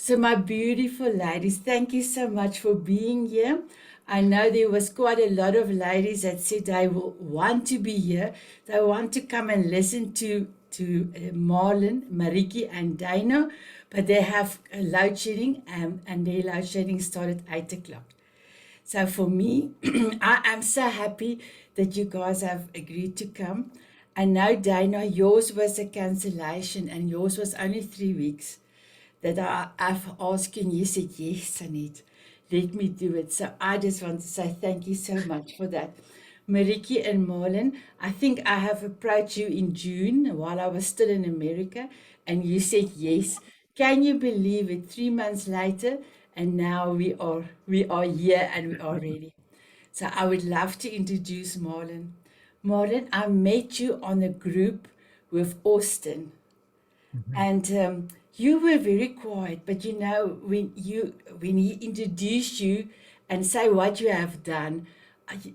So, my beautiful ladies, thank you so much for being here. I know there was quite a lot of ladies that said they will want to be here. They want to come and listen to Marlon, Marietjie, and Dino, but they have load shedding, and their load shedding started 8 o'clock. So for me, I am so happy that you guys have agreed to come. I know, Dana, yours was a cancellation and yours was only 3 weeks that I've asked you and you said, yes, Annette, let me do it. So I just want to say thank you so much for that. Marietjie and Marlon, I think I have approached you in June while I was still in America, and you said yes. Can you believe it? 3 months later, and now we are here and we are ready. So I would love to introduce Marlon. Marlon, I met you on a group with Austin. Mhm. And you were very quiet, but when he introduced you and say what you have done,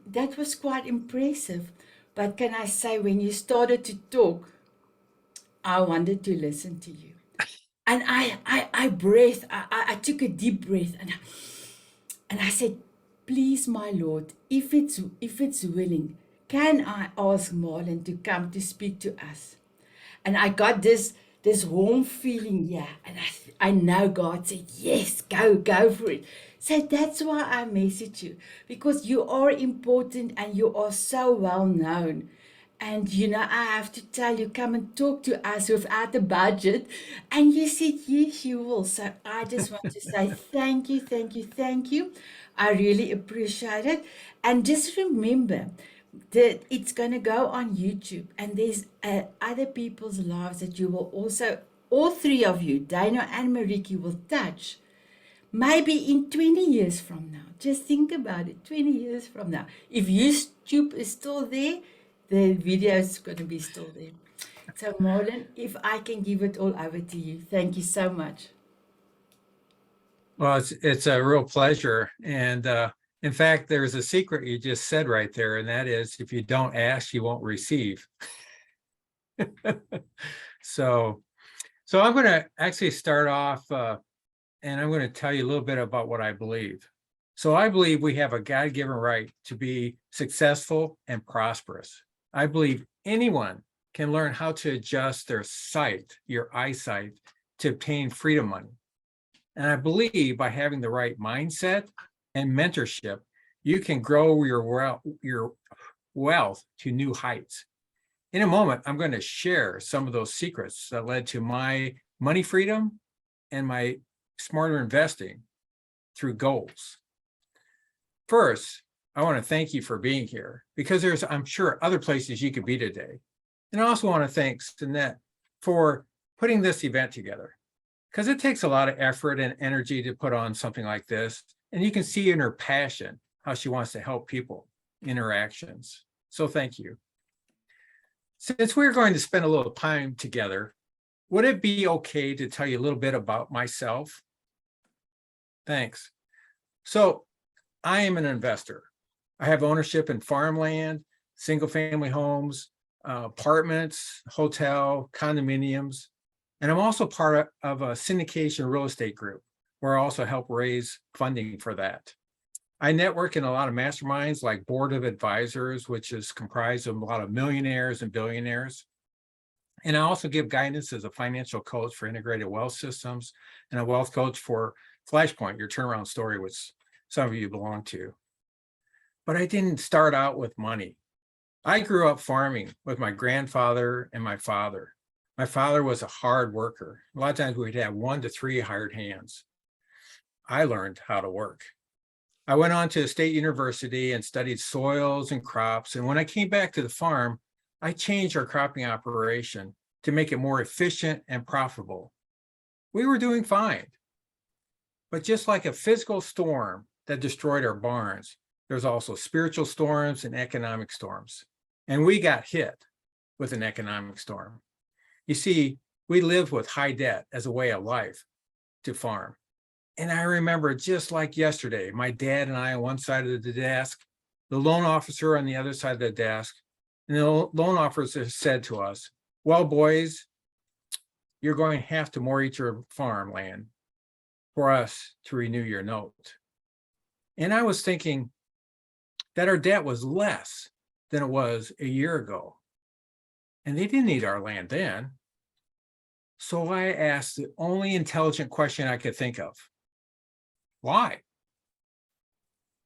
that was quite impressive. But can I say, when you started to talk, I wanted to listen to you. And I took a deep breath, and I said, please, my Lord, if it's willing, can I ask Marlon to come to speak to us? And I got this warm feeling, yeah. And I know God said, yes, go for it. So that's why I message you, because you are important and you are so well known. And I have to tell you, come and talk to us without a budget. And you said, yes, you will. So I just want to say thank you, thank you, thank you. I really appreciate it. And just remember that it's going to go on YouTube, and there's other people's lives that you will also, all three of you, Dana and Marietjie, will touch. Maybe in 20 years from now, just think about it, 20 years from now. If YouTube is still there, the video is going to be still there. So, Marlon, if I can give it all over to you, thank you so much. Well, it's a real pleasure. And in fact, there's a secret you just said right there, and that is if you don't ask, you won't receive. So, so I'm going to actually start off and I'm going to tell you a little bit about what I believe. So I believe we have a God-given right to be successful and prosperous. I believe anyone can learn how to adjust their sight, your eyesight, to obtain freedom money. And I believe by having the right mindset and mentorship, you can grow your wealth to new heights. In a moment, I'm going to share some of those secrets that led to my money freedom and my smarter investing through goals. First, I want to thank you for being here, because there's, I'm sure, other places you could be today. And I also want to thank Danette for putting this event together, because it takes a lot of effort and energy to put on something like this. And you can see in her passion how she wants to help people in her actions. So thank you. Since we're going to spend a little time together, would it be okay to tell you a little bit about myself? Thanks. So I am an investor. I have ownership in farmland, single-family homes, apartments, hotel, condominiums, and I'm also part of a syndication real estate group where I also help raise funding for that. I network in a lot of masterminds like Board of Advisors, which is comprised of a lot of millionaires and billionaires. And I also give guidance as a financial coach for integrated wealth systems and a wealth coach for Flashpoint, your turnaround story, which some of you belong to. But I didn't start out with money. I grew up farming with my grandfather and my father. My father was a hard worker. A lot of times we'd have 1 to 3 hired hands. I learned how to work. I went on to a state university and studied soils and crops. And when I came back to the farm, I changed our cropping operation to make it more efficient and profitable. We were doing fine. But just like a physical storm that destroyed our barns, there's also spiritual storms and economic storms. And we got hit with an economic storm. You see, we lived with high debt as a way of life to farm. And I remember just like yesterday, my dad and I on one side of the desk, the loan officer on the other side of the desk, and the loan officer said to us, well, boys, you're going to have to mortgage your farmland. for us to renew your note. And I was thinking that our debt was less than it was a year ago. And they didn't need our land then. So I asked the only intelligent question I could think of. Why?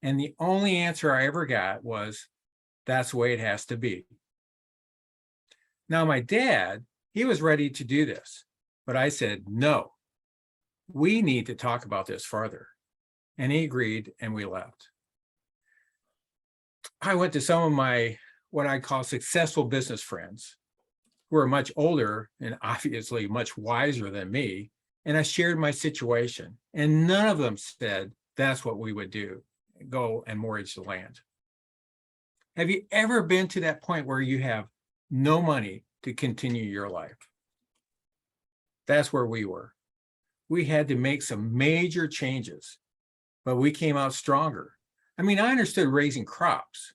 And the only answer I ever got was, that's the way it has to be. Now, my dad, he was ready to do this, but I said, no, we need to talk about this further. And he agreed, and we left. I went to some of my, what I call successful business friends, who are much older and obviously much wiser than me. And I shared my situation, and none of them said that's what we would do, go and mortgage the land. Have you ever been to that point where you have no money to continue your life? That's where we were. We had to make some major changes, but we came out stronger. I mean, I understood raising crops,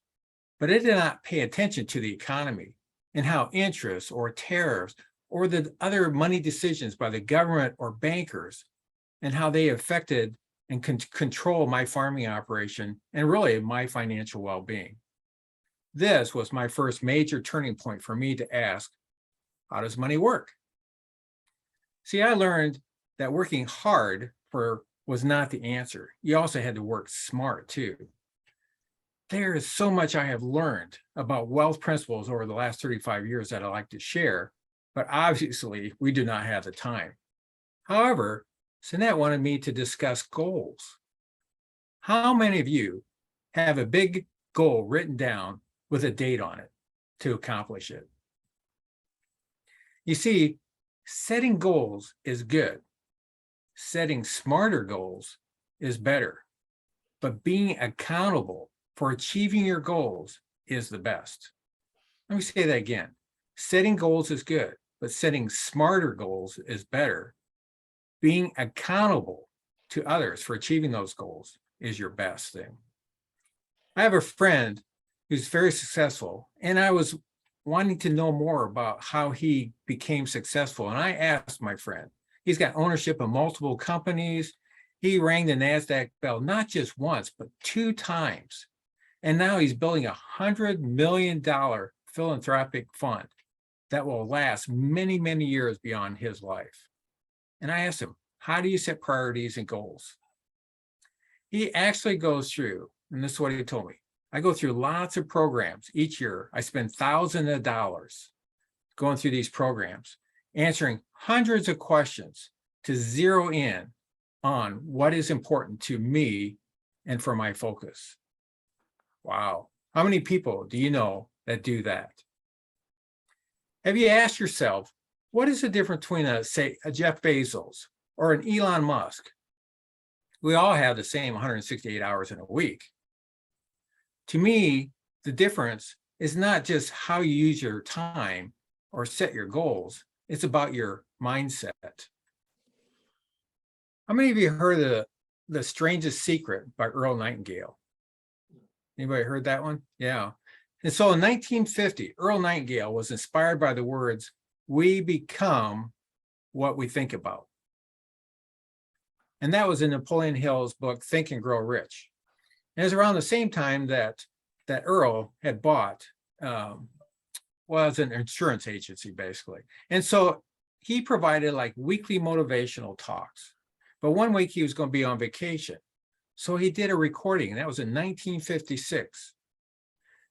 but I did not pay attention to the economy and how interest or tariffs or the other money decisions by the government or bankers and how they affected and control my farming operation and really my financial well-being. This was my first major turning point for me to ask, how does money work? See, I learned that working hard was not the answer. You also had to work smart too. There is so much I have learned about wealth principles over the last 35 years that I'd like to share, but obviously we do not have the time. However, Sinette wanted me to discuss goals. How many of you have a big goal written down with a date on it to accomplish it? You see, setting goals is good. Setting smarter goals is better. But being accountable for achieving your goals is the best. Let me say that again. Setting goals is good, but setting smarter goals is better. Being accountable to others for achieving those goals is your best thing. I have a friend who's very successful, and I was wanting to know more about how he became successful. And I asked my friend, he's got ownership of multiple companies. He rang the NASDAQ bell not just once, but 2 times. And now he's building $100 million philanthropic fund that will last many, many years beyond his life. And I asked him, how do you set priorities and goals? He actually goes through, and this is what he told me, I go through lots of programs each year. I spend thousands of dollars going through these programs, answering hundreds of questions to zero in on what is important to me and for my focus. Wow. How many people do you know that do that? Have you asked yourself, what is the difference between a Jeff Bezos or an Elon Musk? We all have the same 168 hours in a week. To me, the difference is not just how you use your time or set your goals. It's about your mindset. How many of you heard of The Strangest Secret by Earl Nightingale? Anybody heard that one? Yeah. And so in 1950, Earl Nightingale was inspired by the words, "We become what we think about." And that was in Napoleon Hill's book, Think and Grow Rich. And it was around the same time that Earl had bought, was an insurance agency, basically. And so he provided like weekly motivational talks. But one week he was going to be on vacation. So he did a recording, and that was in 1956.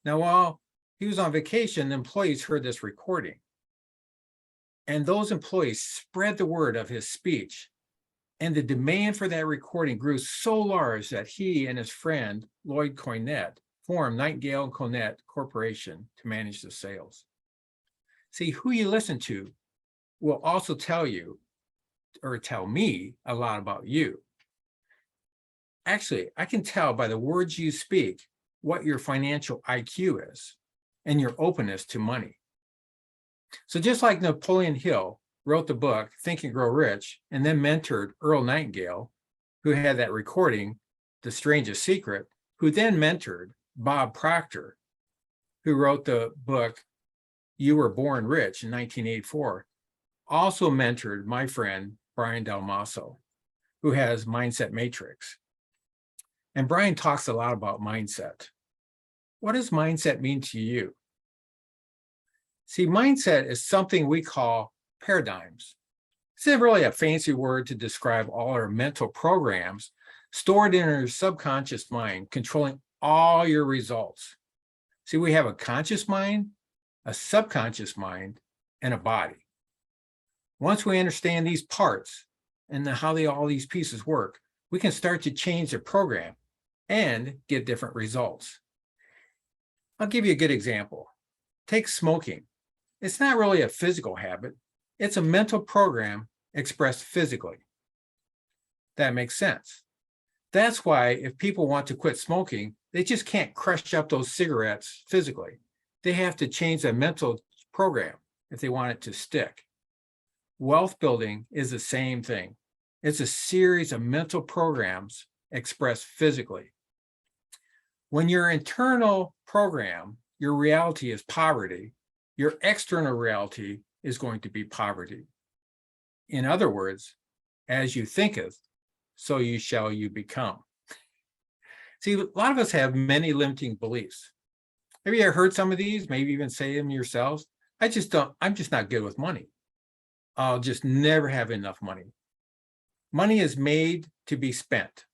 Now, while he was on vacation, the employees heard this recording. And those employees spread the word of his speech. And the demand for that recording grew so large that he and his friend, Lloyd Coynette, formed Nightingale and Coynette Corporation to manage the sales. See, who you listen to will also tell you or tell me a lot about you. Actually, I can tell by the words you speak what your financial IQ is and your openness to money. So just like Napoleon Hill wrote the book, Think and Grow Rich, and then mentored Earl Nightingale, who had that recording, The Strangest Secret, who then mentored Bob Proctor, who wrote the book, You Were Born Rich in 1984, also mentored my friend, Brian Del Maso. who has Mindset Matrix. And Brian talks a lot about mindset. What does mindset mean to you? See, mindset is something we call paradigms. It's not really a fancy word to describe all our mental programs stored in our subconscious mind, controlling all your results. See, we have a conscious mind, a subconscious mind, and a body. Once we understand these parts and how all these pieces work, we can start to change the program and get different results. I'll give you a good example. Take smoking. It's not really a physical habit. It's a mental program expressed physically. That makes sense. That's why if people want to quit smoking, they just can't crush up those cigarettes physically. They have to change their mental program if they want it to stick. Wealth building is the same thing. It's a series of mental programs expressed physically. When your internal program, your reality is poverty, your external reality is going to be poverty. In other words, as you thinketh, so shall you become. See, a lot of us have many limiting beliefs. Have you ever heard some of these? Maybe even say them yourselves. I'm just not good with money. I'll just never have enough money. Money is made to be spent.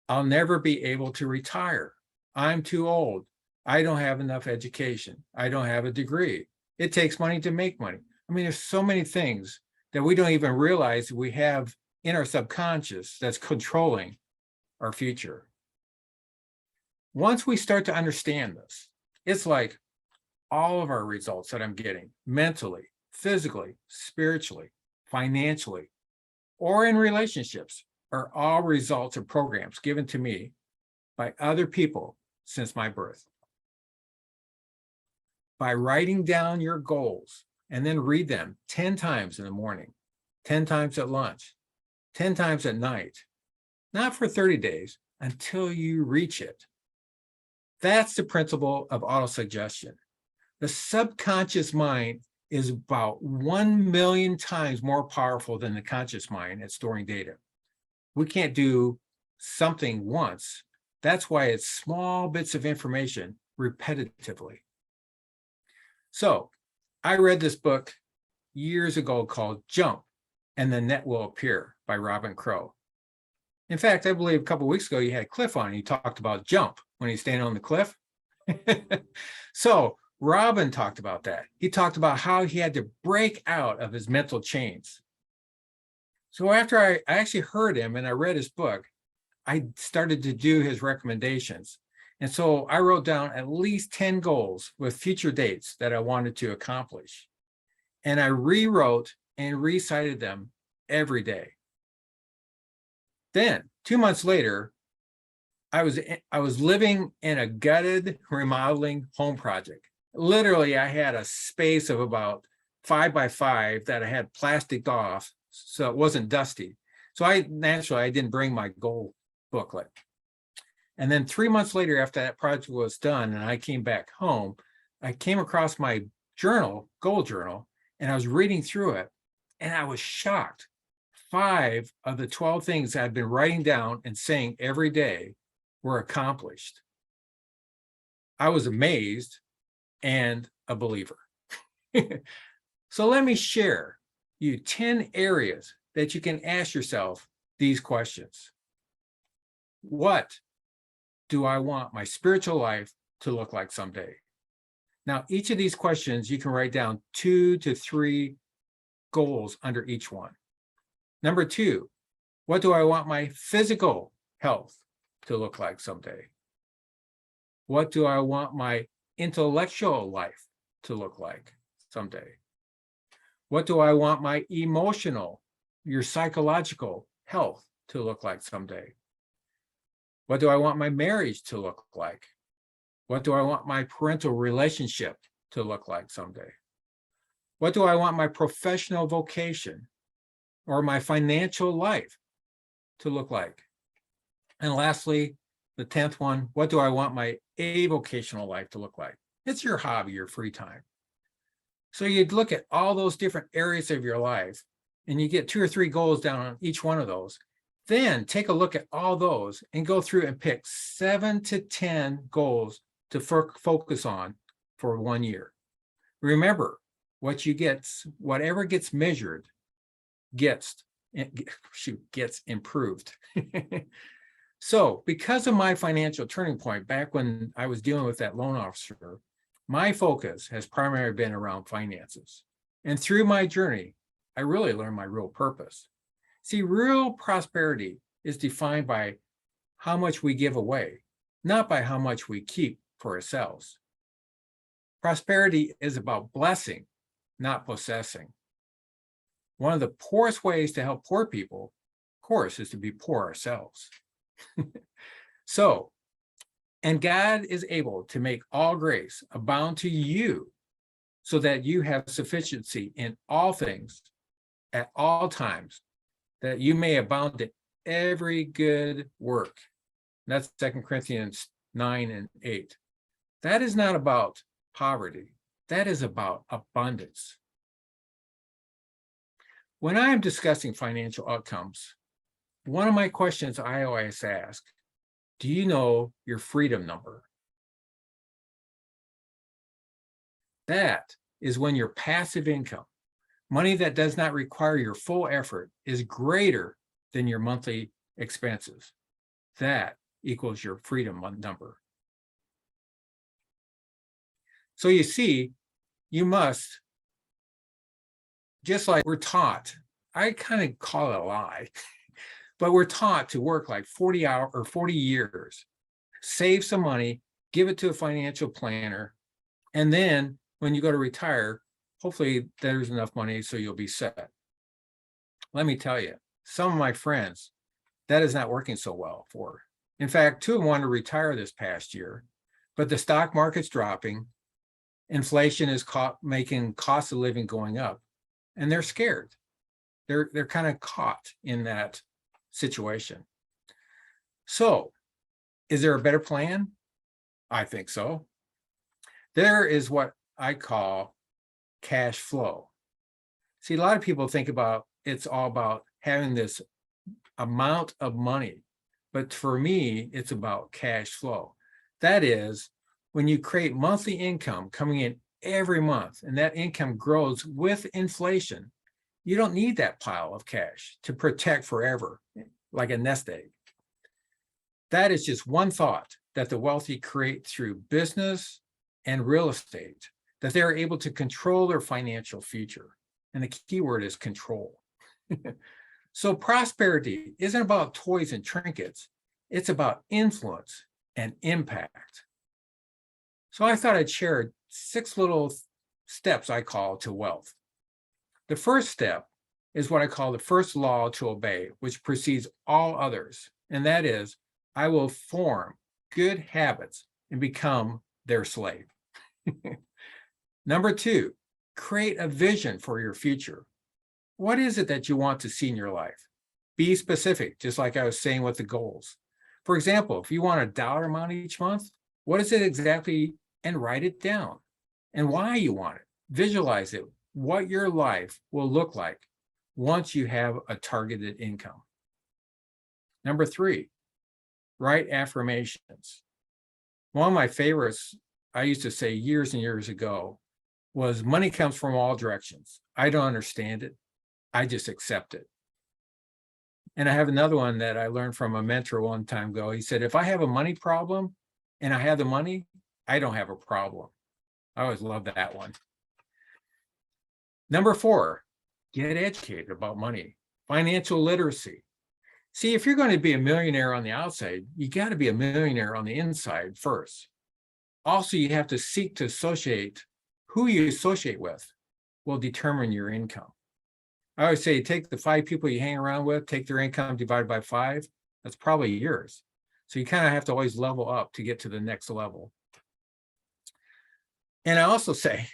I'll never be able to retire. I'm too old. I don't have enough education. I don't have a degree. It takes money to make money. I mean, there's so many things that we don't even realize we have in our subconscious that's controlling our future. Once we start to understand this, it's like all of our results that I'm getting mentally, physically, spiritually, financially, or in relationships are all results of programs given to me by other people since my birth. By writing down your goals and then read them 10 times in the morning, 10 times at lunch, 10 times at night, not for 30 days, until you reach it. That's the principle of autosuggestion. The subconscious mind is about 1 million times more powerful than the conscious mind at storing data. We can't do something once. That's why it's small bits of information repetitively. So I read this book years ago called Jump and the Net Will Appear by Robin Crow. In fact, I believe a couple of weeks ago you had Cliff on and he talked about jump when he's standing on the cliff. So Robin talked about that. He talked about how he had to break out of his mental chains. So after I actually heard him and I read his book, I started to do his recommendations. And so I wrote down at least 10 goals with future dates that I wanted to accomplish. And I rewrote and recited them every day. Then 2 months later, I was living in a gutted remodeling home project. Literally, I had a space of about 5 by 5 that I had plasticed off so it wasn't dusty. So I didn't bring my goal booklet. And then 3 months later, after that project was done and I came back home, I came across my journal, goal journal, and I was reading through it and I was shocked. 5 of the 12 things I'd been writing down and saying every day were accomplished. I was amazed and a believer. So let me share you 10 areas that you can ask yourself these questions. What do I want my spiritual life to look like someday? Now, each of these questions, you can write down 2 to 3 goals under each one. Number 2, what do I want my physical health to look like someday? What do I want my intellectual life to look like someday? What do I want my emotional, your psychological health to look like someday? What do I want my marriage to look like? What do I want my parental relationship to look like someday? What do I want my professional vocation or my financial life to look like? And lastly, the 10th one, what do I want my avocational life to look like? It's your hobby, your free time. So you'd look at all those different areas of your life and you get 2 or 3 goals down on each one of those. Then take a look at all those and go through and pick 7 to 10 goals to focus on for 1 year. Remember, whatever gets measured gets improved. So because of my financial turning point back when I was dealing with that loan officer, my focus has primarily been around finances. And through my journey, I really learned my real purpose. See, real prosperity is defined by how much we give away, not by how much we keep for ourselves. Prosperity is about blessing, not possessing. One of the poorest ways to help poor people, of course, is to be poor ourselves. And God is able to make all grace abound to you so that you have sufficiency in all things at all times, that you may abound in every good work. That's 2 Corinthians 9:8. That is not about poverty. That is about abundance. When I am discussing financial outcomes, one of my questions I always ask, do you know your freedom number? That is when your passive income, money that does not require your full effort, is greater than your monthly expenses. That equals your freedom number. So you see, you must, just like we're taught, I kind of call it a lie, but we're taught to work like 40 hours or 40 years, save some money, give it to a financial planner, and then when you go to retire, hopefully there's enough money so you'll be set. Let me tell you, some of my friends, that is not working so well for. In fact, 2 of them want to retire this past year, but the stock market's dropping, inflation is making cost of living going up, and they're scared. They're kind of caught in that situation. So, is there a better plan? I think so. There is what I call cash flow. See, a lot of people think about it's all about having this amount of money, but for me, it's about cash flow. That is, when you create monthly income coming in every month, and that income grows with inflation, you don't need that pile of cash to protect forever, like a nest egg. That is just one thought that the wealthy create through business and real estate, that they're able to control their financial future. And the key word is control. So prosperity isn't about toys and trinkets. It's about influence and impact. So I thought I'd share 6 little steps I call to wealth. The first step is what I call the first law to obey, which precedes all others. And that is, I will form good habits and become their slave. Number 2, create a vision for your future. What is it that you want to see in your life? Be specific, just like I was saying with the goals. For example, if you want a dollar amount each month, what is it exactly? And write it down. And why you want it. Visualize it, what your life will look like once you have a targeted income. Number 3, write affirmations. One of my favorites, I used to say years and years ago, was money comes from all directions. I don't understand it. I just accept it. And I have another one that I learned from a mentor one time ago. He said, if I have a money problem and I have the money, I don't have a problem. I always love that one. Number 4, get educated about money, financial literacy. See, if you're going to be a millionaire on the outside, you got to be a millionaire on the inside first. Also, you have to seek to associate, who you associate with will determine your income. I always say, take the 5 people you hang around with, take their income divided by 5, that's probably yours. So you kind of have to always level up to get to the next level. And I also say,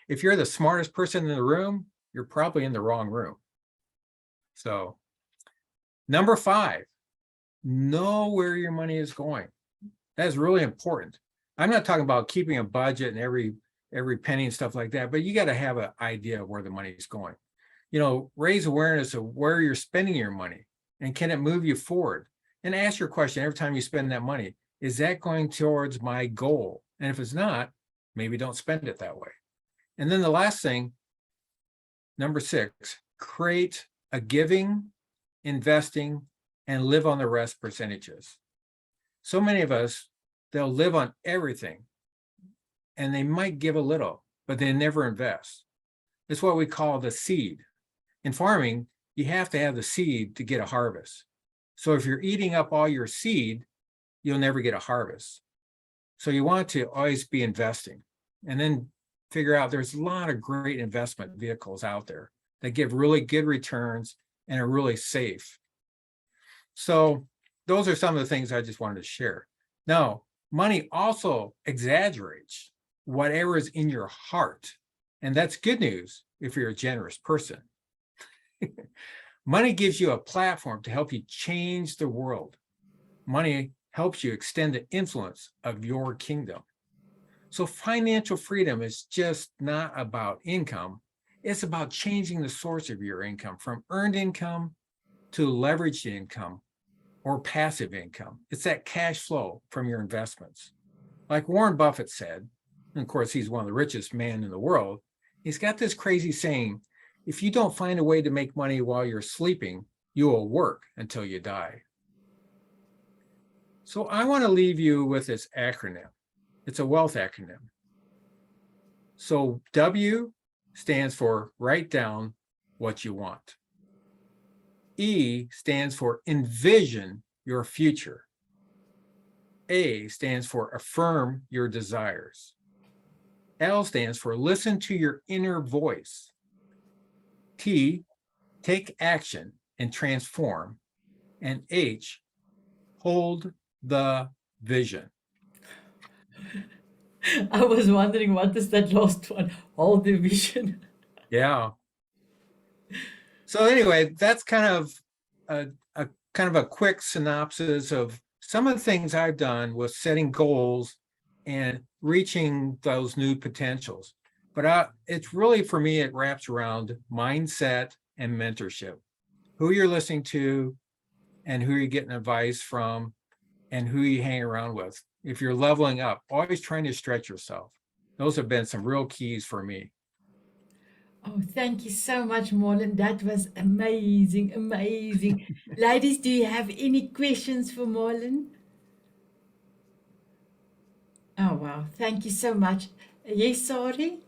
if you're the smartest person in the room, you're probably in the wrong room. So, number 5, know where your money is going. That is really important. I'm not talking about keeping a budget and every penny and stuff like that, but you got to have an idea of where the money is going. You know, raise awareness of where you're spending your money. And can it move you forward? And ask your question every time you spend that money, is that going towards my goal? And if it's not, maybe don't spend it that way. And then the last thing, number 6, create a giving, investing, and live on the rest percentages. So many of us, they'll live on everything and they might give a little, but they never invest. It's what we call the seed. In farming, you have to have the seed to get a harvest. So if you're eating up all your seed, you'll never get a harvest. So you want to always be investing, and then figure out there's a lot of great investment vehicles out there that give really good returns and are really safe. So those are some of the things I just wanted to share. Now, money also exaggerates whatever is in your heart. And that's good news if you're a generous person. Money gives you a platform to help you change the world. Money helps you extend the influence of your kingdom. So financial freedom is just not about income. It's about changing the source of your income from earned income to leveraged income or passive income. It's that cash flow from your investments. Like Warren Buffett said, and of course, he's one of the richest men in the world, he's got this crazy saying, if you don't find a way to make money while you're sleeping, you will work until you die. So I want to leave you with this acronym. It's a wealth acronym. So W stands for write down what you want. E stands for envision your future. A stands for affirm your desires. L stands for listen to your inner voice. T, take action and transform. And H, hold the vision. I was wondering, what is that last one? Hold the vision. Yeah. So anyway, that's kind of a quick synopsis of some of the things I've done with setting goals and reaching those new potentials. But it's really, for me, it wraps around mindset and mentorship. Who you're listening to and who you're getting advice from and who you hang around with. If you're leveling up, always trying to stretch yourself. Those have been some real keys for me. Oh, thank you so much, Marlon. That was amazing, amazing. Ladies, do you have any questions for Marlon? Oh, wow. Thank you so much. Yes, sorry?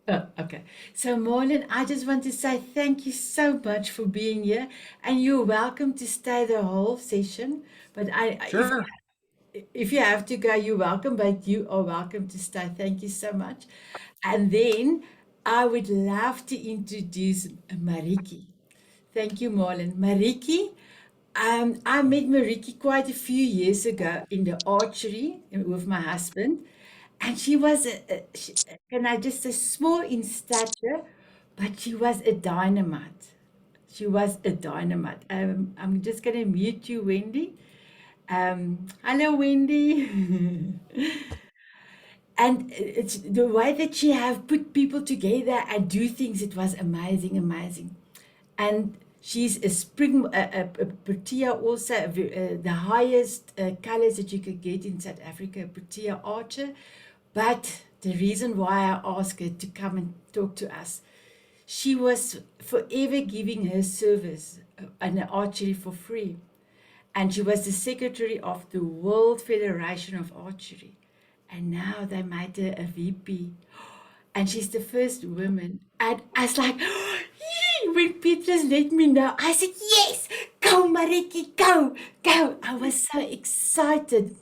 Oh, okay. So, Marlon, I just want to say thank you so much for being here, and you're welcome to stay the whole session. But Sure. if you have to go, you're welcome, but you are welcome to stay. Thank you so much. And then I would love to introduce Marietjie. Thank you, Marlon. Marietjie, I met Marietjie quite a few years ago in the archery with my husband, and she was, can I just say, small in stature, but she was a dynamite. She was a dynamite. I'm just going to mute you, Wendy. Hello, Wendy. And it's the way that she have put people together and do things. It was amazing, amazing. And she's a spring, a protea also, the highest colors that you could get in South Africa, a protea archer. But the reason why I asked her to come and talk to us, she was forever giving her service and archery for free. And she was the secretary of the World Federation of Archery. And now they made her a VP. And she's the first woman. And I was like, when Petrus let me know, I said, yes, go, Marietjie, go, go. I was so excited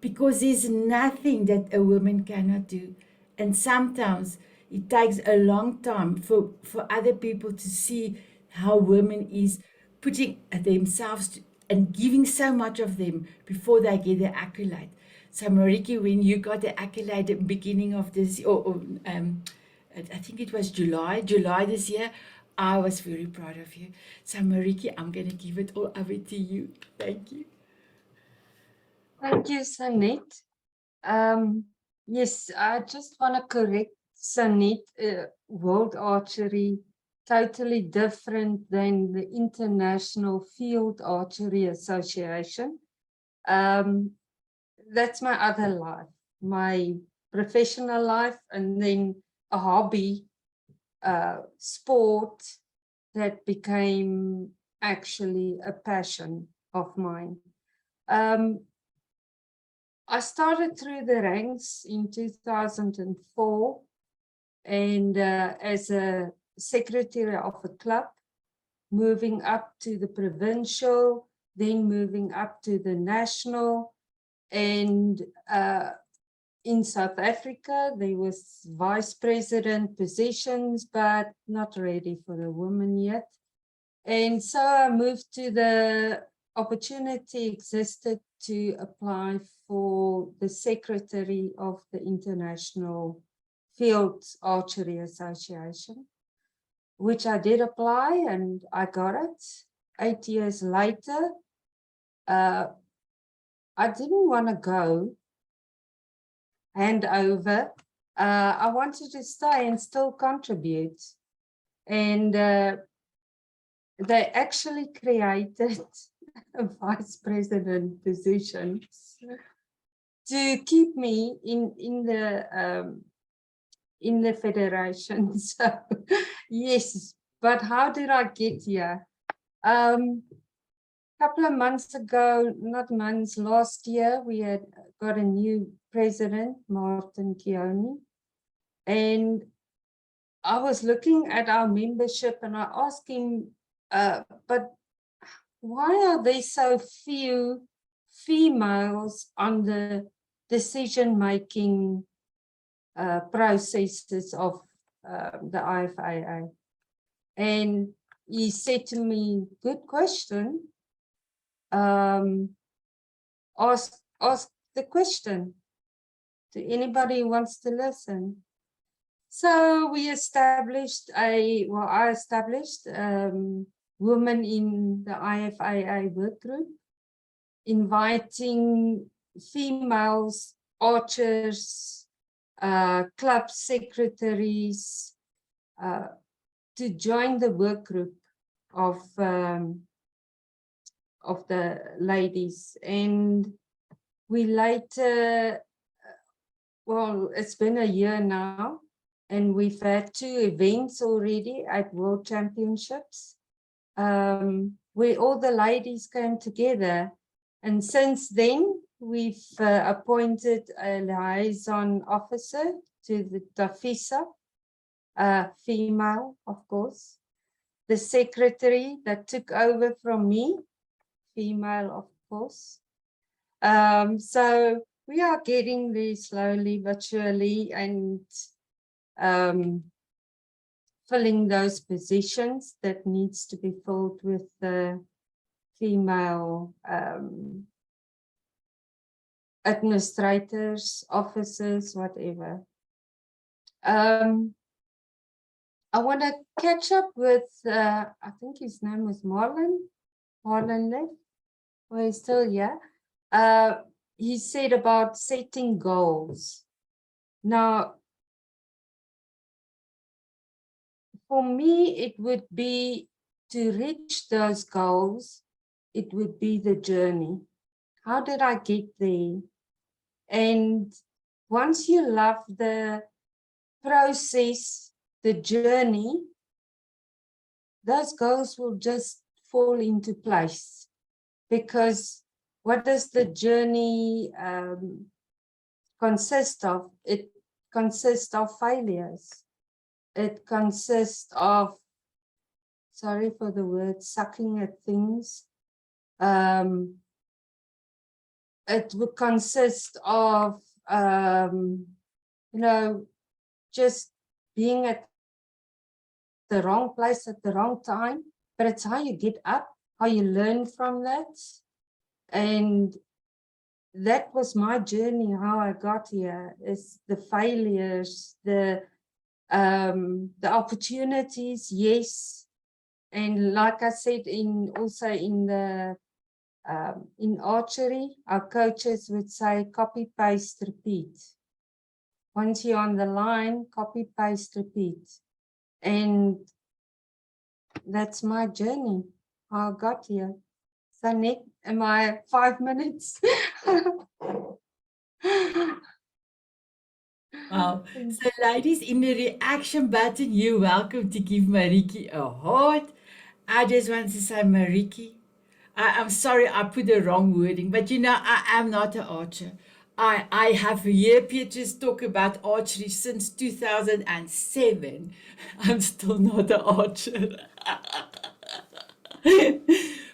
because there's nothing that a woman cannot do. And sometimes it takes a long time for other people to see how women is putting themselves and giving so much of them before they get the accolade. So Marietjie, when you got the accolade at the beginning of this, I think it was July this year, I was very proud of you. So Marietjie, I'm going to give it all over to you. Thank you. Thank you, Sanette. Yes, I just want to correct Sanette. World Archery totally different than the International Field Archery Association. That's my other life, my professional life, and then a hobby, sport that became actually a passion of mine. I started through the ranks in 2004 and as a secretary of a club, moving up to the provincial, then moving up to the national. And in South Africa, there was vice president positions, but not ready for a woman yet. And so I moved to the opportunity existed to apply for the secretary of the International Field Archery Association, which I did apply and I got it. 8 years later, I didn't want to go, hand over. I wanted to stay and still contribute. And they actually created a vice president position to keep me in the federation. So yes, but how did I get here? Couple of months ago, not months, last year, we had got a new president, Martin Mueller, and I was looking at our membership and I asked him, but why are there so few females on the decision-making processes of the IFAA? And he said to me, good question. Ask the question to anybody who wants to listen. So we established I established women in the IFAA work group, inviting females, archers, club secretaries to join the work group of the ladies. And we later, well, it's been a year now, and we've had 2 events already at World Championships, where all the ladies came together. And since then, we've appointed a liaison officer to the TAFISA, female, of course. The secretary that took over from me, female, of course. So we are getting there slowly but surely, and filling those positions that needs to be filled with the female administrators, officers, whatever. I want to catch up with, I think his name was Marlon left, well, he's still here. He said about setting goals. Now, for me, it would be to reach those goals, it would be the journey. How did I get there? And once you love the process, the journey, those goals will just fall into place. Because what does the journey consist of? It consists of failures. It consists of, sorry for the word, sucking at things. It would consist of, just being at the wrong place at the wrong time. But it's how you get up, how you learn from that. And that was my journey, how I got here, is the failures, the opportunities, yes. And like I said, in archery, our coaches would say copy, paste, repeat. Once you're on the line, copy, paste, repeat. And that's my journey, how I got here. So Nick, am I 5 minutes? Wow. So ladies, in the reaction button, you're welcome to give Marietjie a heart. I just want to say, Marietjie, I'm sorry I put the wrong wording, but you know, I am not an archer. I have heard Petrus talk about archery since 2007. I'm still not an archer.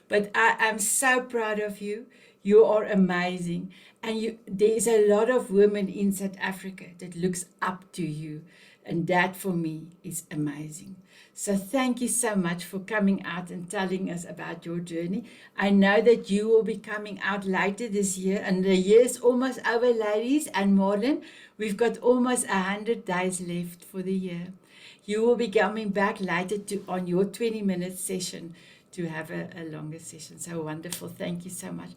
But I am so proud of you. You are amazing. And there's a lot of women in South Africa that looks up to you. And that for me is amazing. So thank you so much for coming out and telling us about your journey. I know that you will be coming out later this year, and the year is almost over, ladies. And Marlon, we've got almost 100 days left for the year. You will be coming back later on your 20-minute session to have a longer session. So wonderful. Thank you so much.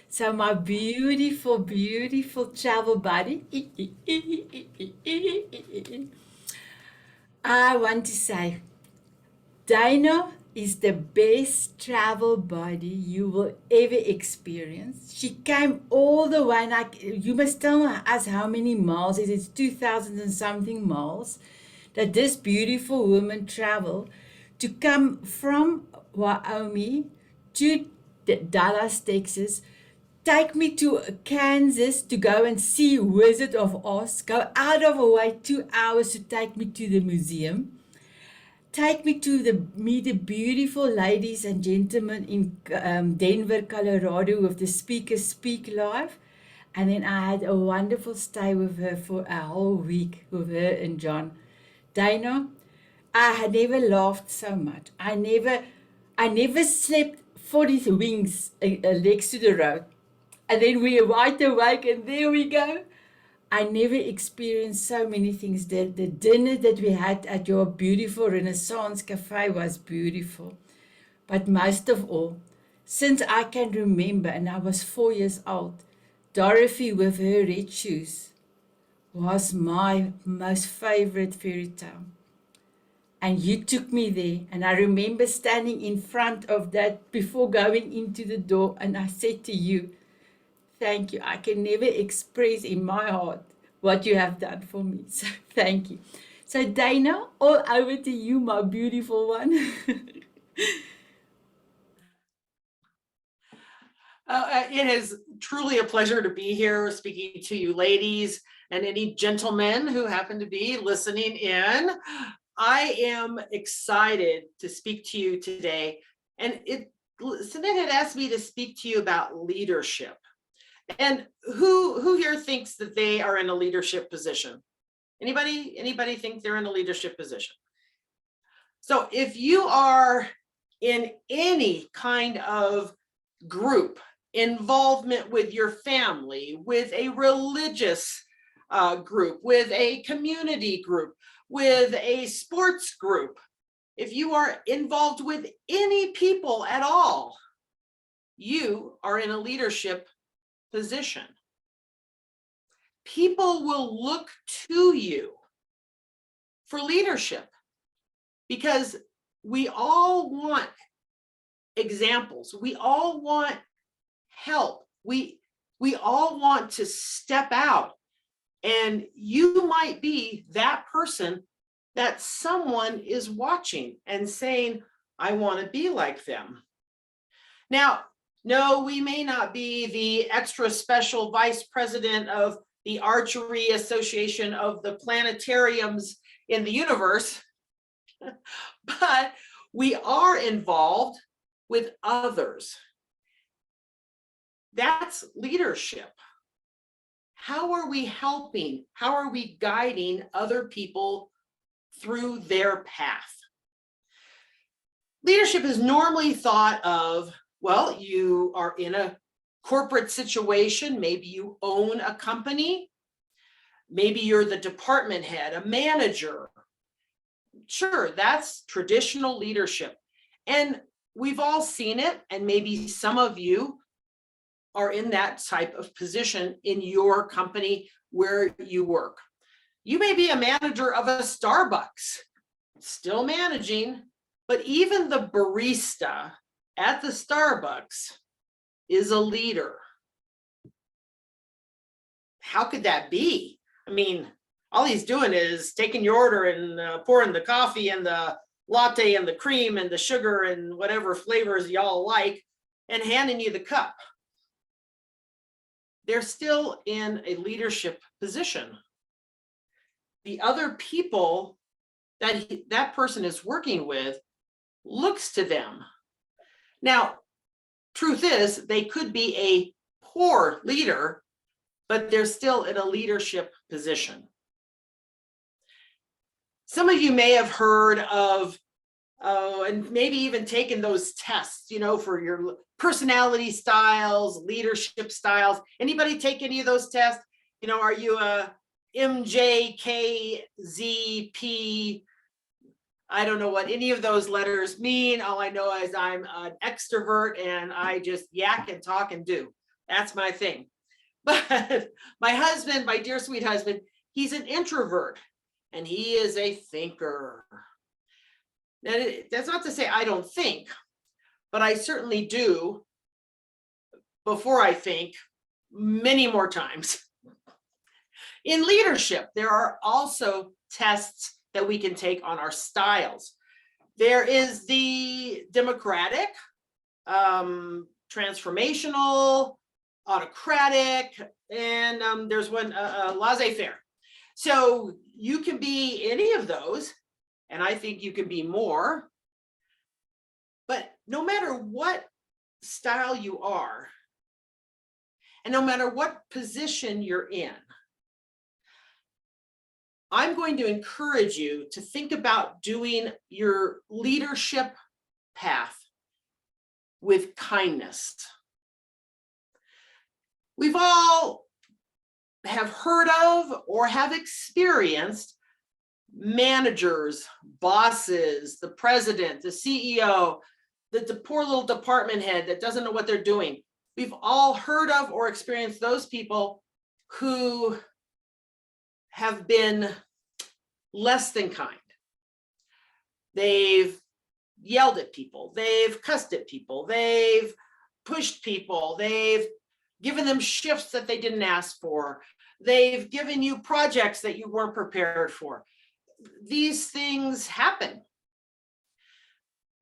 So my beautiful, beautiful travel buddy, I want to say, Dino is the best travel buddy you will ever experience. She came all the way, like, you must tell us how many miles it is. It's 2,000 and something miles that this beautiful woman traveled to come from Wyoming to Dallas, Texas, take me to Kansas to go and see Wizard of Oz, go out of her way 2 hours to take me to the museum, take me to meet the beautiful ladies and gentlemen in Denver, Colorado with the Speakers Speak Live. And then I had a wonderful stay with her for a whole week with her and John. Dino, I had never laughed so much. I never slept 40 wings legs to the road. And then we are wide awake and there we go. I never experienced so many things. The dinner that we had at your beautiful Renaissance Cafe was beautiful. But most of all, since I can remember, and I was 4 years old, Dorothy with her red shoes was my most favorite fairy tale. And you took me there, and I remember standing in front of that before going into the door, and I said to you, thank you. I can never express in my heart what you have done for me. So thank you. So Dana, all over to you, my beautiful one. It is truly a pleasure to be here speaking to you ladies and any gentlemen who happen to be listening in. I am excited to speak to you today. And Sinead had asked me to speak to you about leadership. And who here thinks that they are in a leadership position? Anybody think they're in a leadership position? So if you are in any kind of group, involvement with your family, with a religious group, with a community group, with a sports group, if you are involved with any people at all, you are in a leadership position. People will look to you for leadership because we all want examples. We all want help. We all want to step out, and you might be that person that someone is watching and saying, I want to be like them. Now, no, we may not be the extra special vice president of the Archery Association of the planetariums in the universe, but we are involved with others. That's leadership. How are we helping? How are we guiding other people through their path? Leadership is normally thought of, well, you are in a corporate situation, maybe you own a company, maybe you're the department head, a manager. Sure, that's traditional leadership. And we've all seen it, and maybe some of you are in that type of position in your company where you work. You may be a manager of a Starbucks, still managing, But even the barista at the Starbucks is a leader. How could that be? I mean, all he's doing is taking your order and pouring the coffee and the latte and the cream and the sugar and whatever flavors y'all like and handing you the cup. They're still in a leadership position. The other people that that person is working with looks to them. Now, truth is, they could be a poor leader, but they're still in a leadership position. Some of you may have heard of, and maybe even taken those tests, you know, for your personality styles, leadership styles. Anybody take any of those tests? You know, are you a MJKZP? I don't know what any of those letters mean. All I know is I'm an extrovert and I just yak and talk and do. That's my thing. But my husband, my dear sweet husband, he's an introvert and he is a thinker. Now, that's not to say I don't think, but I certainly do before I think many more times. In leadership, there are also tests that we can take on our styles. There is the democratic, transformational, autocratic, and there's one laissez-faire. So you can be any of those, and I think you can be more. But no matter what style you are, and no matter what position you're in, I'm going to encourage you to think about doing your leadership path with kindness. We've all have heard of or have experienced managers, bosses, the president, the CEO, the poor little department head that doesn't know what they're doing. We've all heard of or experienced those people who have been less than kind. They've yelled at people, they've cussed at people, they've pushed people, they've given them shifts that they didn't ask for, they've given you projects that you weren't prepared for. These things happen.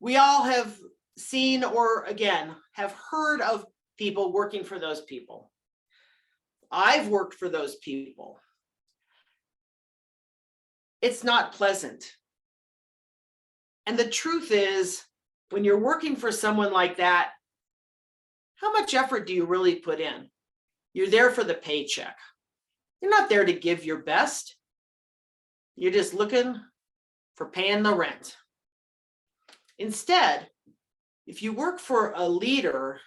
We all have seen, or again, have heard of people working for those people. I've worked for those people. It's not pleasant. And the truth is, when you're working for someone like that, how much effort do you really put in? You're there for the paycheck. You're not there to give your best. You're just looking for paying the rent. Instead, if you work for a leader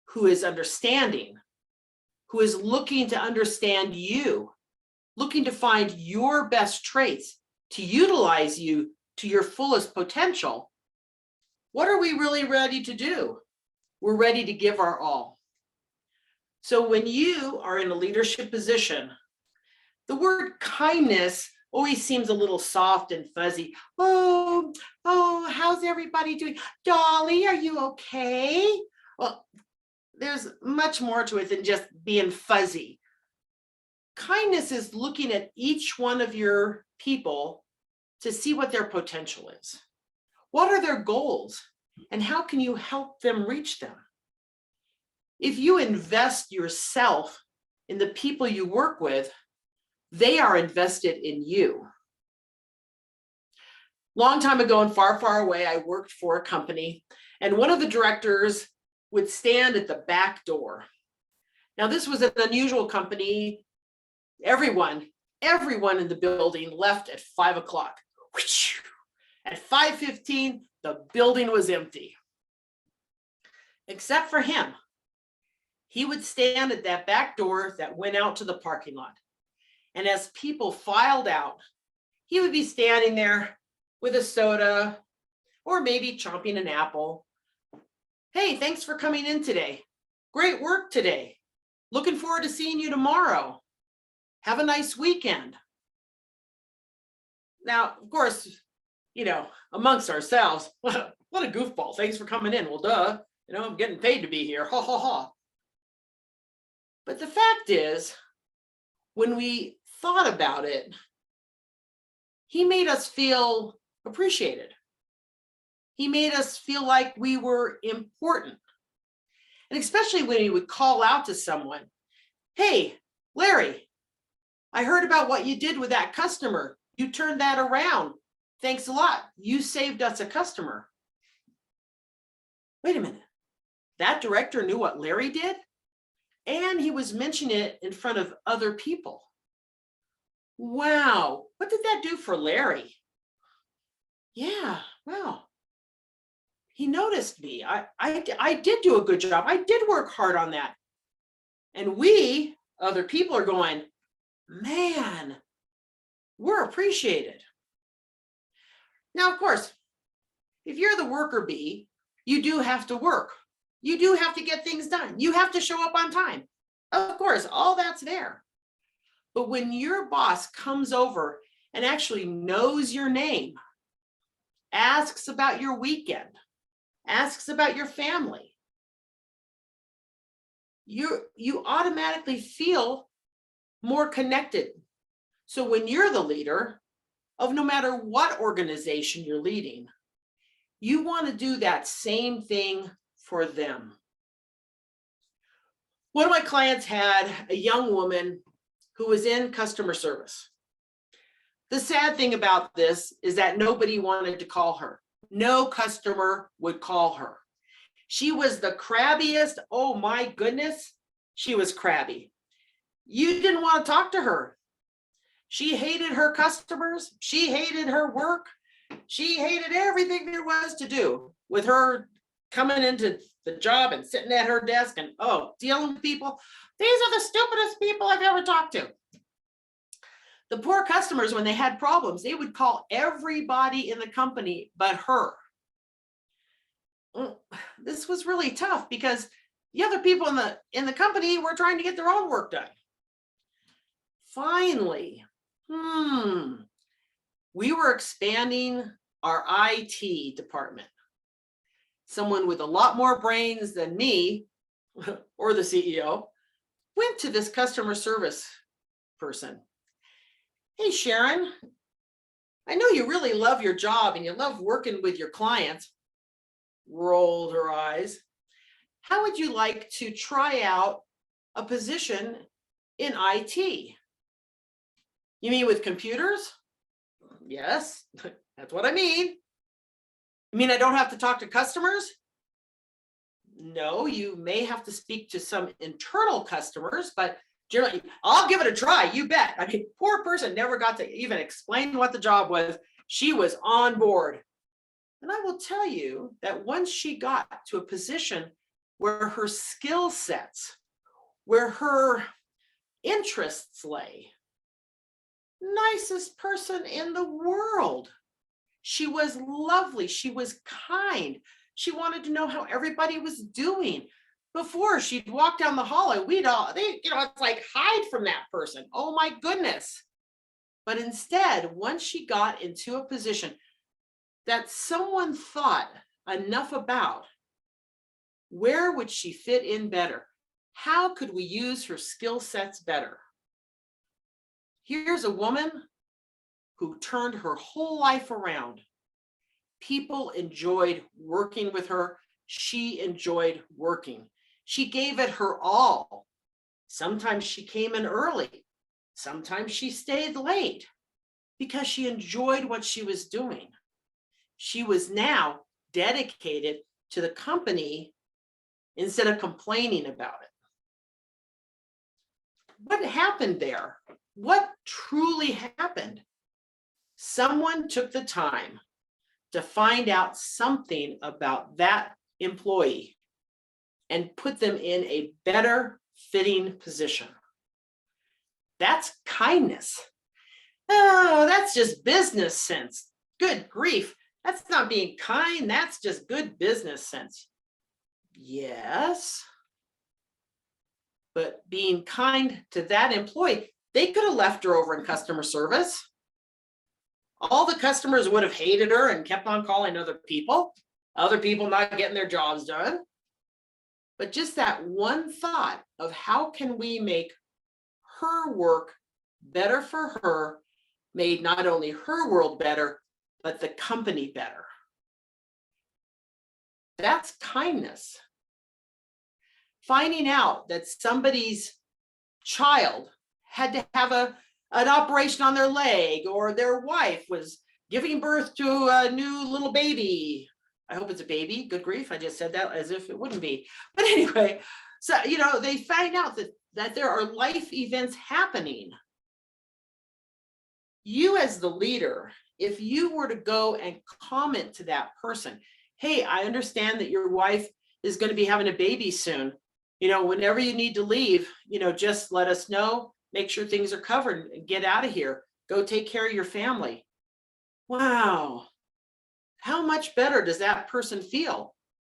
who is understanding, who is looking to understand you, looking to find your best traits to utilize you to your fullest potential, what are we really ready to do? We're ready to give our all. So when you are in a leadership position, the word kindness always seems a little soft and fuzzy. Oh, how's everybody doing? Dolly, are you okay? Well, there's much more to it than just being fuzzy. Kindness is looking at each one of your people to see what their potential is. What are their goals? And how can you help them reach them? If you invest yourself in the people you work with, they are invested in you. Long time ago and far, far away, I worked for a company, and one of the directors would stand at the back door. Now, this was an unusual company. Everyone in the building left at 5 o'clock. At 5:15, the building was empty. Except for him. He would stand at that back door that went out to the parking lot. And as people filed out, he would be standing there with a soda or maybe chomping an apple. Hey, thanks for coming in today. Great work today. Looking forward to seeing you tomorrow. Have a nice weekend. Now, of course, amongst ourselves, what a goofball. Thanks for coming in. Well, duh, I'm getting paid to be here. Ha ha ha. But the fact is, when we thought about it, he made us feel appreciated. He made us feel like we were important. And especially when he would call out to someone, hey, Larry, I heard about what you did with that customer. You turned that around. Thanks a lot. You saved us a customer. Wait a minute. That director knew what Larry did? And he was mentioning it in front of other people. Wow. What did that do for Larry? Yeah, wow. He noticed me. I did do a good job. I did work hard on that. And we, other people, are going, man, we're appreciated. Now, of course, if you're the worker bee, you do have to work. You do have to get things done. You have to show up on time. Of course, all that's there. But when your boss comes over and actually knows your name, asks about your weekend, asks about your family, you automatically feel more connected. So when you're the leader of no matter what organization you're leading, you want to do that same thing for them. One of my clients had a young woman who was in customer service. The sad thing about this is that nobody wanted to call her. No customer would call her. She was the crabbiest. Oh my goodness, she was crabby. You didn't want to talk to her. She hated her customers. She hated her work. She hated everything there was to do with her coming into the job and sitting at her desk and, dealing with people. These are the stupidest people I've ever talked to. The poor customers, when they had problems, they would call everybody in the company but her. This was really tough because the other people in the company were trying to get their own work done. Finally, we were expanding our IT department. Someone with a lot more brains than me or the CEO went to this customer service person. Hey, Sharon, I know you really love your job and you love working with your clients. Rolled her eyes. How would you like to try out a position in IT? You mean with computers? Yes, that's what I mean. You mean I don't have to talk to customers? No, you may have to speak to some internal customers, but generally, I'll give it a try, you bet. I mean, poor person never got to even explain what the job was. She was on board. And I will tell you that once she got to a position where her skill sets, where her interests lay, nicest person in the world. She was lovely. She was kind. She wanted to know how everybody was doing. Before she'd walk down the hall and it's like hide from that person. Oh my goodness. But instead, once she got into a position that someone thought enough about, where would she fit in better? How could we use her skill sets better? Here's a woman who turned her whole life around. People enjoyed working with her. She enjoyed working. She gave it her all. Sometimes she came in early. Sometimes she stayed late because she enjoyed what she was doing. She was now dedicated to the company instead of complaining about it. What happened there? What truly happened? Someone took the time to find out something about that employee and put them in a better fitting position. That's kindness. Oh, that's just business sense. Good grief. That's not being kind. That's just good business sense. Yes. But being kind to that employee, they could have left her over in customer service. All the customers would have hated her and kept on calling other people not getting their jobs done. But just that one thought of how can we make her work better for her, made not only her world better, but the company better. That's kindness. Finding out that somebody's child had to have an operation on their leg, or their wife was giving birth to a new little baby. I hope it's a baby. Good grief, I just said that as if it wouldn't be. But anyway, so, you know, they find out that there are life events happening. You as the leader, if you were to go and comment to that person, hey, I understand that your wife is going to be having a baby soon. You know, whenever you need to leave, you know, just let us know, make sure things are covered and get out of here. Go take care of your family. Wow. How much better does that person feel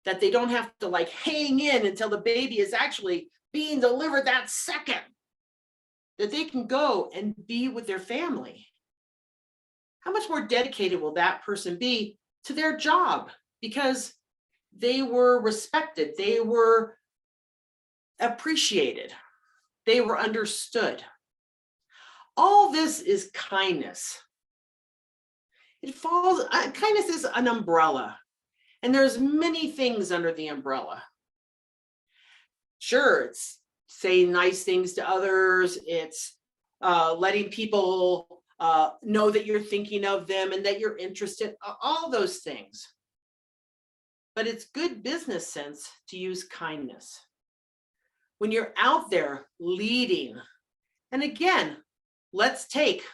that they don't have to like hang in until the baby is actually being delivered that second, that they can go and be with their family? How much more dedicated will that person be to their job because they were respected, they were appreciated, they were understood? All this is kindness. It falls, kindness is an umbrella, and there's many things under the umbrella. Sure, it's saying nice things to others, it's letting people know that you're thinking of them and that you're interested, all those things. But it's good business sense to use kindness. When you're out there leading, and again, let's take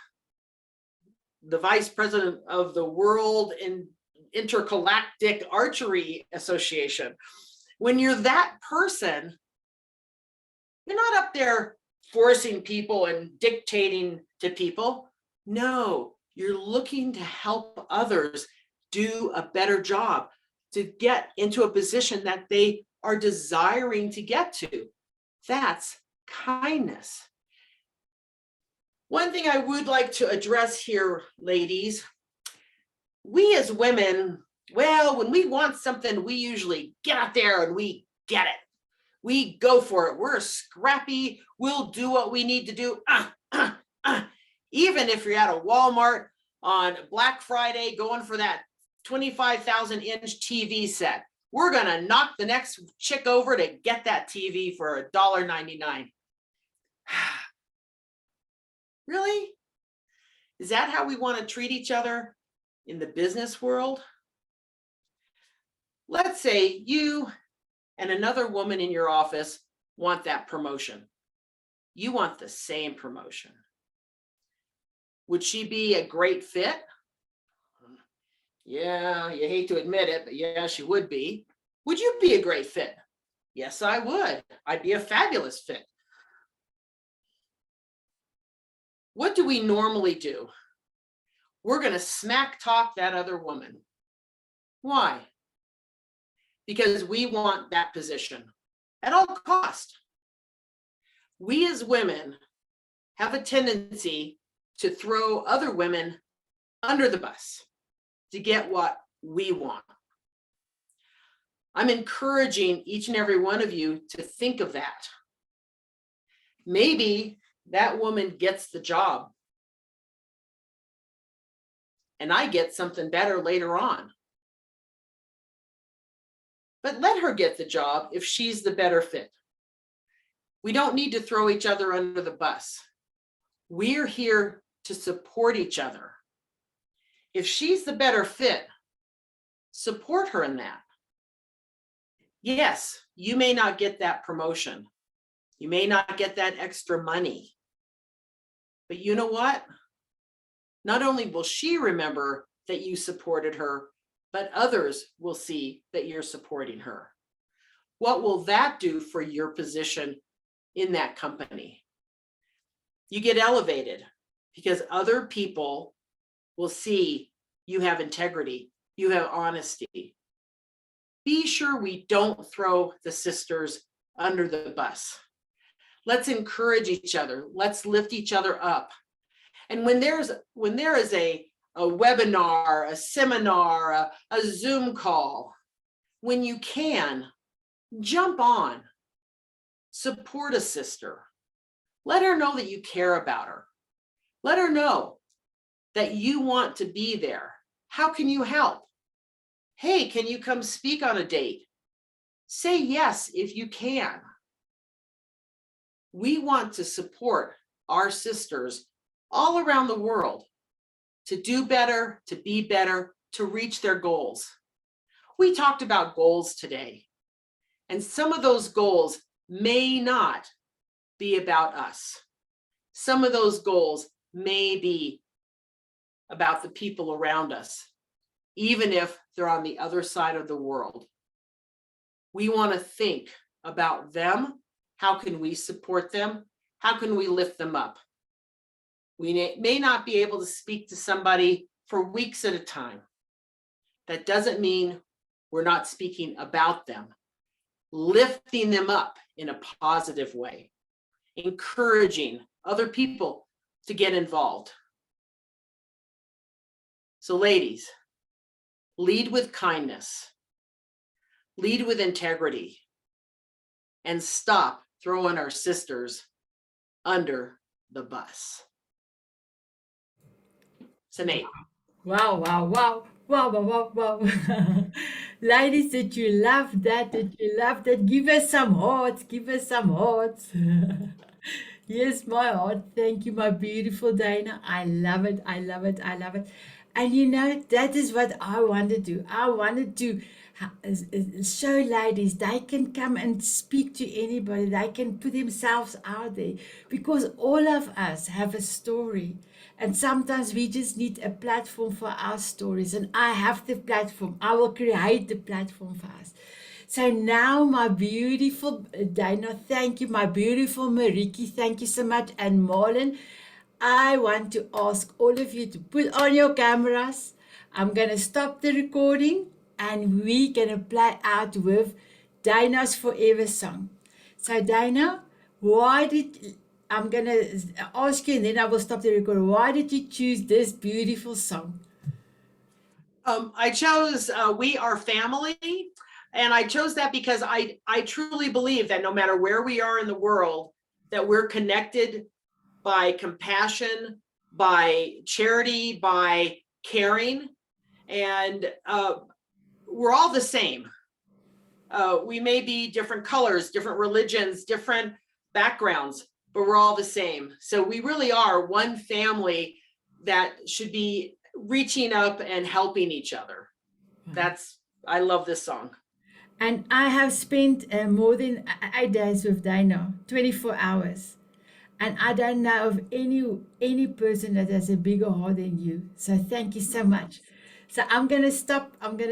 the vice president of the World Intergalactic Archery Association. When you're that person, you're not up there forcing people and dictating to people. No, you're looking to help others do a better job, to get into a position that they are desiring to get to. That's kindness. One thing I would like to address here, ladies, we as women, well, when we want something, we usually get out there and we get it. We go for it. We're scrappy. We'll do what we need to do. Even if you're at a Walmart on Black Friday going for that 25,000-inch TV set, we're going to knock the next chick over to get that TV for $1.99. Really? Is that how we want to treat each other in the business world? Let's say you and another woman in your office want that promotion. You want the same promotion. Would she be a great fit? Yeah, you hate to admit it, but yeah, she would be. Would you be a great fit? Yes, I would. I'd be a fabulous fit. What do we normally do? We're going to smack talk that other woman. Why? Because we want that position at all cost. We as women have a tendency to throw other women under the bus to get what we want. I'm encouraging each and every one of you to think of that. Maybe that woman gets the job and I get something better later on. But let her get the job if she's the better fit. We don't need to throw each other under the bus. We're here to support each other. If she's the better fit, support her in that. Yes, you may not get that promotion. You may not get that extra money. But you know what? Not only will she remember that you supported her, but others will see that you're supporting her. What will that do for your position in that company? You get elevated because other people will see you have integrity, you have honesty. Be sure we don't throw the sisters under the bus. Let's encourage each other. Let's lift each other up. And when there is a a webinar, a seminar, a Zoom call. When you can, jump on, support a sister. Let her know that you care about her. Let her know that you want to be there. How can you help? Hey, can you come speak on a date? Say yes if you can. We want to support our sisters all around the world to do better, to be better, to reach their goals. We talked about goals today, and some of those goals may not be about us. Some of those goals may be about the people around us, even if they're on the other side of the world. We want to think about them. How can we support them? How can we lift them up? We may not be able to speak to somebody for weeks at a time. That doesn't mean we're not speaking about them, lifting them up in a positive way, encouraging other people to get involved. So ladies, lead with kindness, lead with integrity, and stop throwing our sisters under the bus. Sinead. Wow, wow, wow, wow, wow, wow, wow. Ladies, that you love that, give us some hearts, give us some hearts. Yes, my heart. Thank you, my beautiful Dana. I love it. I love it. I love it. And you know, that is what I want to do. I wanted to show ladies they can come and speak to anybody. They can put themselves out there because all of us have a story. And sometimes we just need a platform for our stories. And I have the platform. I will create the platform for us. So now, my beautiful Dana, thank you. My beautiful Marietjie, thank you so much. And Marlon, I want to ask all of you to put on your cameras. I'm going to stop the recording and we're going to play out with Dana's Forever song. So Dana, I'm going to ask you and then I will stop the recording. Why did you choose this beautiful song? I chose We Are Family, and I chose that because I truly believe that no matter where we are in the world, that we're connected by compassion, by charity, by caring, and we're all the same. We may be different colors, different religions, different backgrounds, but we're all the same. So we really are one family that should be reaching up and helping each other. I love this song. And I have spent more than 8 days with Dana, 24 hours. And I don't know of any person that has a bigger heart than you. So thank you so much. So I'm going to stop.